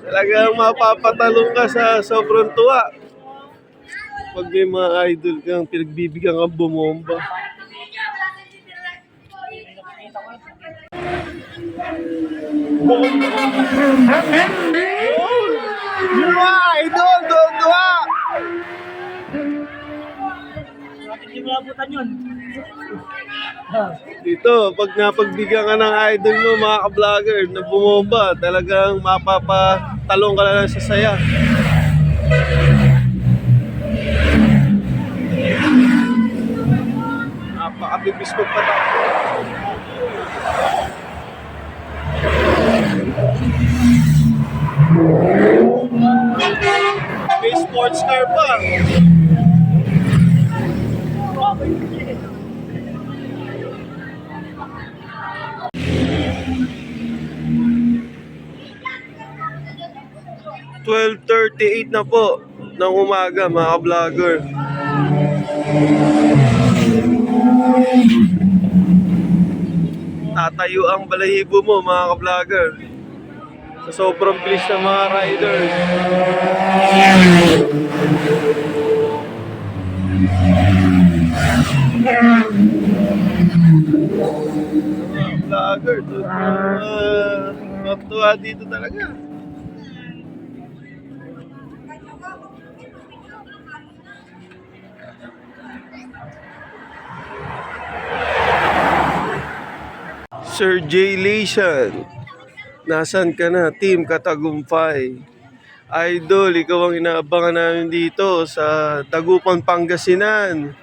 Talagang mapapatalong ka sa sobrang tuwa. Pag may mga idol kang pinagbibigyan kang bumomba. Yung mga idol, doon-doa! Hindi mo abutan yun. Dito, pag napagbigyan ka ng idol mo, mga ka-vlogger, na bumomba, talagang mapapatalong ka na lang sa saya. Napakabibiskog pa tayo. May sports car pa. "12:38 na po ng umaga, mga ka-vlogger. Tatayo ang balahibo mo, mga ka-vlogger, sa sobrang bilis ng mga riders. Mga vlogger, matuwa dito talaga. Sir J. Lation, nasan ka na, Team Katagumpay? Idol, ikaw ang inaabangan namin dito sa Dagupan, Pangasinan.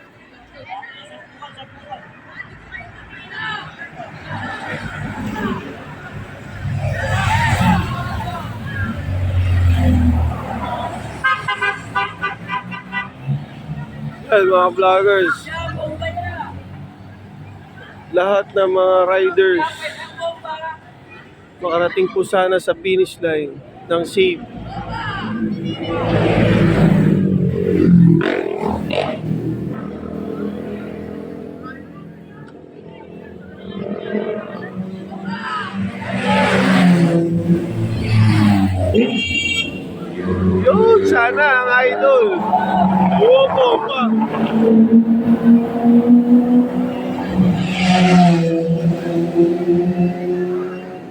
Well, mga vloggers, lahat ng mga riders makarating po sana sa finish line ng safe. Yun, sana ang idol. Buo pa.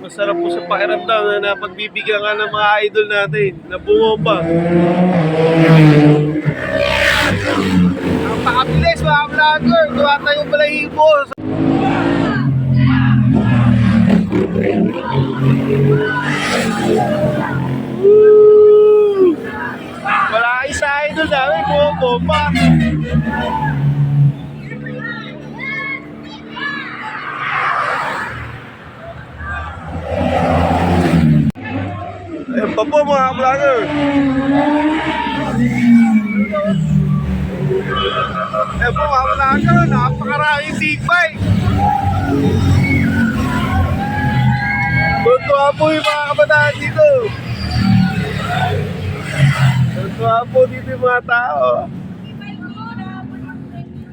Masarap po sa pakiramdam na napagbibigyan ka ng mga idol natin na bumomba. Ang pakabilis, mga vlogger. Tuwa tayong balahibo. Wala isa idol namin, bumomba. Ayan pa po, mga vlogger. Ayan po, mga vlogger. Napakaraming big bike. Tuntua po yung mga kabataan dito. Tuntua po dito yung mga tao.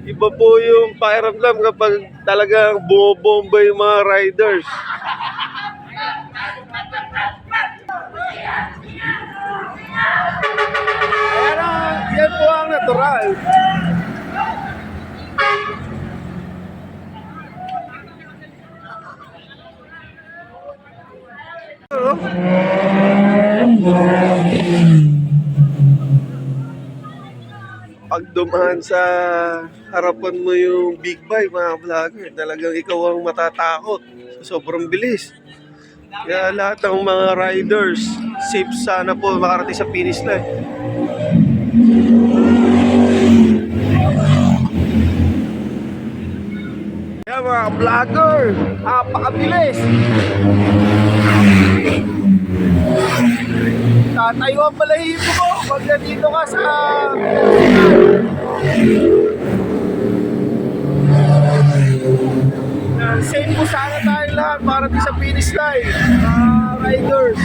Iba po yung pakiramdam kapag talagang bumobomba yung mga riders. Yan po ang natural. Pag dumaan sa harapan mo yung big bike, mga vlogger, talagang ikaw ang matatakot sa sobrang bilis. Kaya lahat ng mga riders, safe sana po makarating sa finish line. Kaya mga vlogger, napakabilis. Tatayo ang balahibo mo pag nandito ka sa... Safe po sana tayo lahat para sa finish line, mga riders.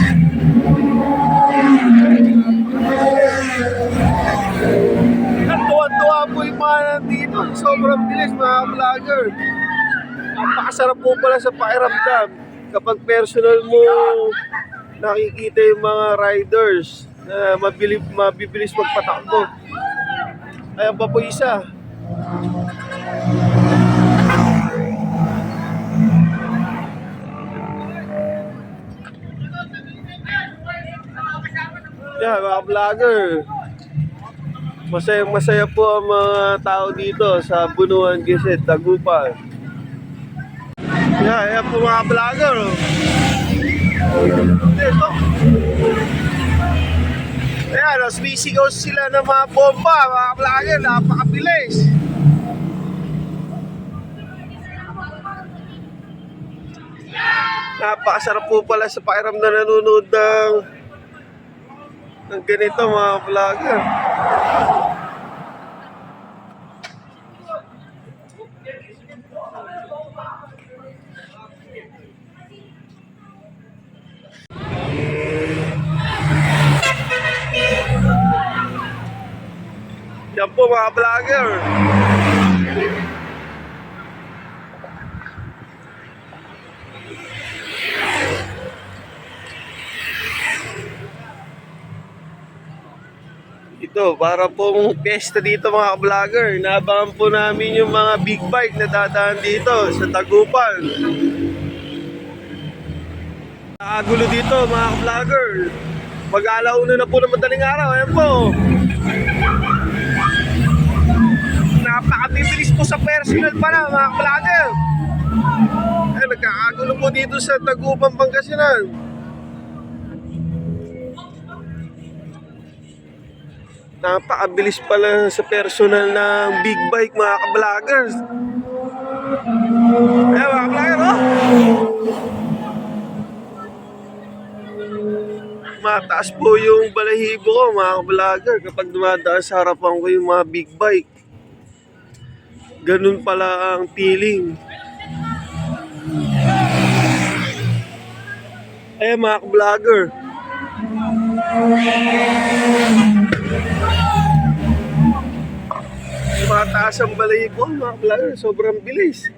Tuwa-tuwa po yung mga nandito. Sobrang bilis, mga vlogger. Napakasarap po pala sa pakiramdam. kapag personal mo nakikita yung mga riders na mabibilis magpatakbo. Ayan pa po isa. Yeah, mga vlogger. Masaya po ang mga tao dito sa Bunuan, Quezon, Dagupan. Yeah, ayan po mga vlogger. Ito. Ayan, sumisigaw sila ng mga bomba, mga vlogger, napakabilis. Napakasarap po pala sa pakiram na nanonood ng ganito mga vlogger. Yan po mga vlogger. Ito, para pong piyesta dito mga vlogger. Naabangan po namin yung mga big bike na dadaan dito sa Dagupan. Nakagulo dito mga vlogger. Mag-alauna na po ng madaling araw. Ayan po. Napakabibilis po sa personal pala mga vlogger. Ay, nagkakagulo po dito sa Dagupan, Pangasinan. Napakabilis pala sa personal ng big bike mga ka-vloggers. Ayan mga ka-vlogger, oh! Mataas po yung balahibo ko mga ka-vlogger kapag dumadaan sa harapan ko yung mga big bike. Ganun pala ang feeling. Ayan mga ka-vlogger. Mataas ang balahibo mga vlogger, sobrang bilis.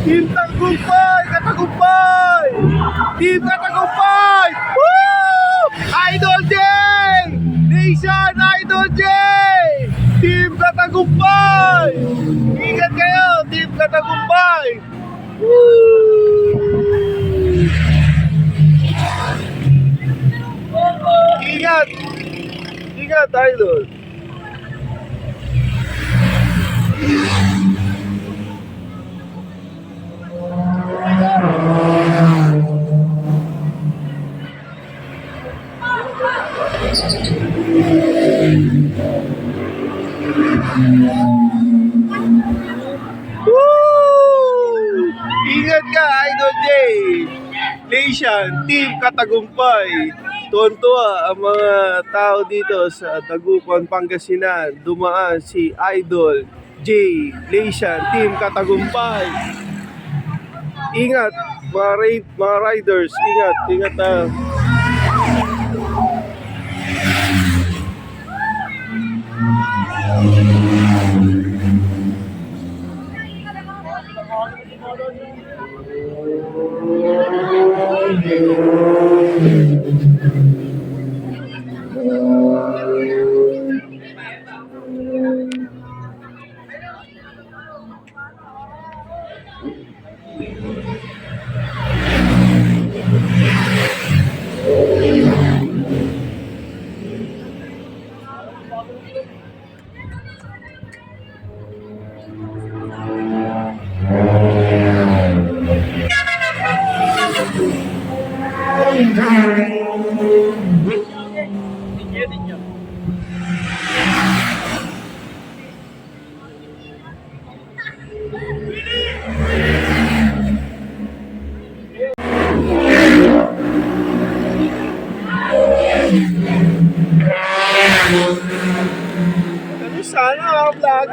Team Tagumpay! Katagumpay! Team Katagumpay! Woo! Idol J! Nation Idol J! Team Katagumpay! Ingat kayo! Team Katagumpay! Woo! Ingat! Ingat, Idol! Woo! Ingat ka, Idol J! Nation, Team Katagumpay! Tuwan-tuwa ang mga tao dito sa Dagupan, Pangasinan. Dumaan si Idol J. Nation, Team Katagumpay! Ingat, mga riders, ingat, ingat na. Ano sana mga vlog?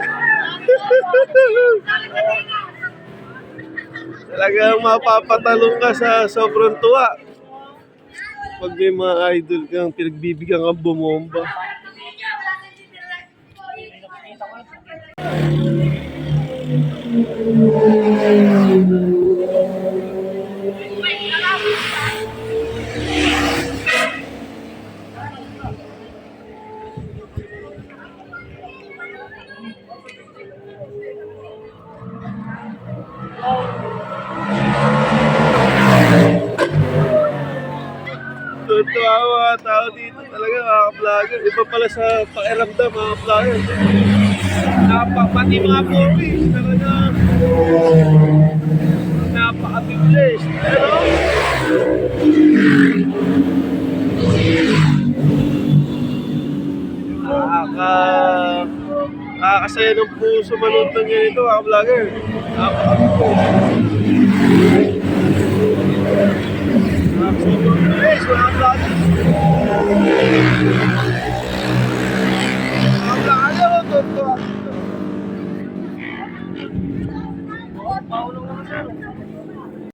Talagang mapapatalong ka sa sobrang tuwa. Pag may mga idol kang pinagbibigyan kang bumomba. Tuwa ang mga tao dito talaga mga vlogger. Iba pala sa pakiramdam mga vlogger. Pati mga boys talaga napaka-bibless. Pero nakakasaya ng puso manood ng ganito mga vlogger. Napaka-bibless mga vlogger.